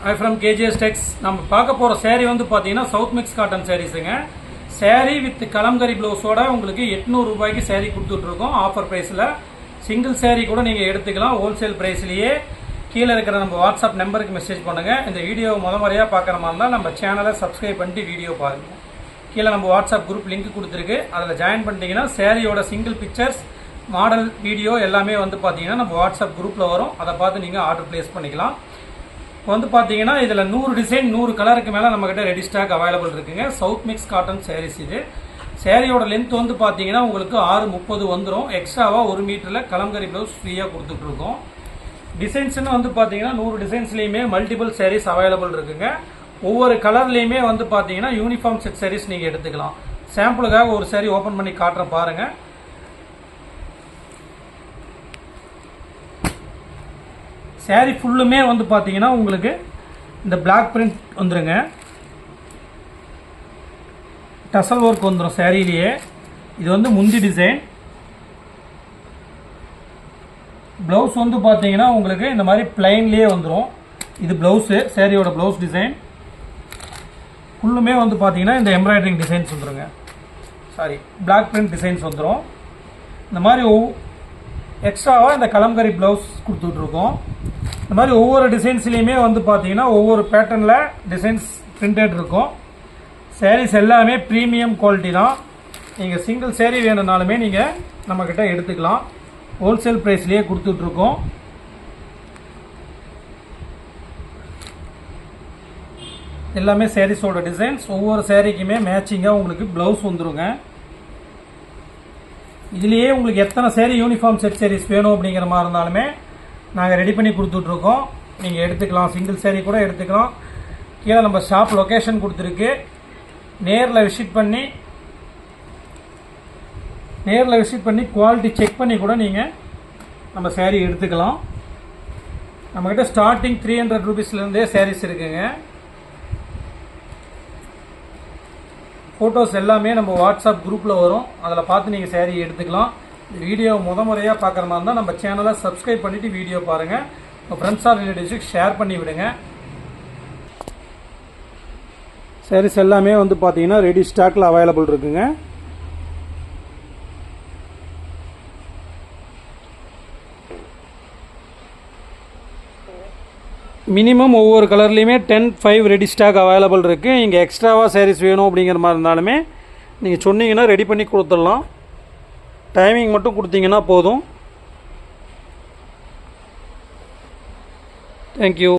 I from KGs டெக்ஸ். நம்ம பார்க்க போகிற சேரீ வந்து பார்த்தீங்கன்னா சவுத் மிக்ஸ் காட்டன் சாரீஸுங்க. சேரீ வித் கலம்கரி ப்ளவுஸோட உங்களுக்கு 800 ரூபாய்க்கு சேரீ கொடுத்துட்ருக்கோம் ஆஃபர் ப்ரைஸில். சிங்கிள் சேரீ கூட நீங்கள் எடுத்துக்கலாம் ஹோல்சேல் ப்ரைஸ்லேயே. கீழே இருக்கிற நம்ம வாட்ஸ்அப் நம்பருக்கு மெசேஜ் பண்ணுங்கள். இந்த வீடியோ முறையாக பார்க்குற மாதிரி இருந்தால் நம்ம சேனலை சப்ஸ்கிரைப் பண்ணிட்டு வீடியோ பாருங்கள். கீழே நம்ம வாட்ஸ்அப் குரூப் லிங்க் கொடுத்துருக்கு, அதில் ஜாயின் பண்ணிட்டீங்கன்னா சேரீயோட சிங்கிள் பிக்சர்ஸ், மாடல், வீடியோ எல்லாமே வந்து பார்த்தீங்கன்னா நம்ம வாட்ஸ்அப் குரூப்பில் வரும். அதை பார்த்து நீங்கள் ஆர்டர் ப்ளேஸ் பண்ணிக்கலாம். இப்போ வந்து பார்த்தீங்கன்னா இதில் 100 டிசைன் 100 கலருக்கு மேலே நம்மக்கிட்ட ரெடி ஸ்டாக் அவைலபிள் இருக்குங்க. சவுத் மிக்ஸ் காட்டன் சாரீஸ் இது. சேரீயோட லென்த் வந்து பார்த்தீங்கன்னா உங்களுக்கு 6:30 வந்துடும். எக்ஸ்ட்ராவாக 1 மீட்டரில் கலம்கரி ப்ளவுஸ் ஃப்ரீயாக கொடுத்துட்ருக்கோம். டிசைன்ஸ்னு வந்து பார்த்தீங்கன்னா 100 டிசைன்ஸ்லேயுமே மல்டிபிள் சாரீஸ் அவைலபிள் இருக்குங்க. ஒவ்வொரு கலர்லேயுமே வந்து பார்த்தீங்கன்னா யூனிஃபார்ம் செட் சாரீஸ் நீங்கள் எடுத்துக்கலாம். சாம்பிளுக்காக ஒரு சாரீ ஓப்பன் பண்ணி காட்டுறேன் பாருங்கள். சாரீ ஃபுல்லுமே வந்து பார்த்தீங்கன்னா உங்களுக்கு இந்த பிளாக் பிரிண்ட் வந்துருங்க. டசல் ஒர்க் வந்துடும் சாரீலேயே. இது வந்து முந்தி டிசைன். ப்ளவுஸ் வந்து பார்த்தீங்கன்னா உங்களுக்கு இந்த மாதிரி பிளைன்லேயே வந்துடும். இது ப்ளவுஸு, சாரியோட ப்ளவுஸ் டிசைன். ஃபுல்லுமே வந்து பார்த்தீங்கன்னா இந்த எம்ப்ராய்டரிங் டிசைன்ஸ் வந்துடுங்க. சாரி, பிளாக் பிரிண்ட் டிசைன்ஸ் வந்துடும். இந்த மாதிரி எக்ஸ்ட்ராவாக இந்த கலம்கரி ப்ளவுஸ் கொடுத்துட்ருக்கோம். இந்த மாதிரி ஒவ்வொரு டிசைன்ஸ்லேயுமே வந்து பார்த்தீங்கன்னா ஒவ்வொரு பேட்டர்னில் டிசைன்ஸ் பிரிண்டட் இருக்கும். சாரீஸ் எல்லாமே ப்ரீமியம் குவாலிட்டி தான். நீங்கள் சிங்கிள் சேரீ வேணும்னாலுமே நீங்கள் நம்மக்கிட்ட எடுத்துக்கலாம். ஹோல்சேல் ப்ரைஸ்லேயே கொடுத்துட்ருக்கோம். எல்லாமே சாரீஸோட டிசைன்ஸ். ஒவ்வொரு சாரீக்குமே மேட்சிங்காக உங்களுக்கு ப்ளவுஸ் வந்துருங்க. இதுலேயே உங்களுக்கு எத்தனை சேரீ யூனிஃபார்ம் செட் சாரீஸ் வேணும் அப்படிங்கிற மாதிரி இருந்தாலுமே நாங்கள் ரெடி பண்ணி கொடுத்துட்ருக்கோம். நீங்கள் எடுத்துக்கலாம். சிங்கிள் சேரீ கூட எடுத்துக்கலாம். கீழே நம்ம ஷாப் லொக்கேஷன் கொடுத்துருக்கு. நேரில் விசிட் பண்ணி குவாலிட்டி செக் பண்ணி கூட நீங்கள் நம்ம சேரீ எடுத்துக்கலாம். நம்மக்கிட்ட ஸ்டார்டிங் 300 ரூபீஸ்லேருந்தே சாரீஸ் இருக்குங்க. ஃபோட்டோஸ் எல்லாமே நம்ம வாட்ஸ்அப் குரூப்பில் வரும். அதில் பார்த்து நீங்கள் சேரீ எடுத்துக்கலாம். இந்த வீடியோ முறையாக பார்க்குற மாதிரி இருந்தால் நம்ம சேனலை சப்ஸ்கிரைப் பண்ணிவிட்டு வீடியோ பாருங்கள். உங்கள் ஃப்ரெண்ட்ஸ் ஆர் ரிலேட்டிவ்ஸுக்கு ஷேர் பண்ணி விடுங்க. சாரீஸ் எல்லாமே வந்து பார்த்தீங்கன்னா ரெடி ஸ்டாக்கில் அவைலபிள் இருக்குங்க. மினிமம் ஒவ்வொரு கலர்லேயுமே 10-5 ரெடி ஸ்டாக் அவைலபிள் இருக்குது. இங்கே எக்ஸ்ட்ராவாக சாரீஸ் வேணும் அப்படிங்கிற மாதிரி இருந்தாலுமே நீங்கள் சொன்னீங்கன்னா ரெடி பண்ணி கொடுத்துடலாம். டைமிங் மட்டும் கொடுத்தீங்கன்னா போதும். தேங்க்யூ.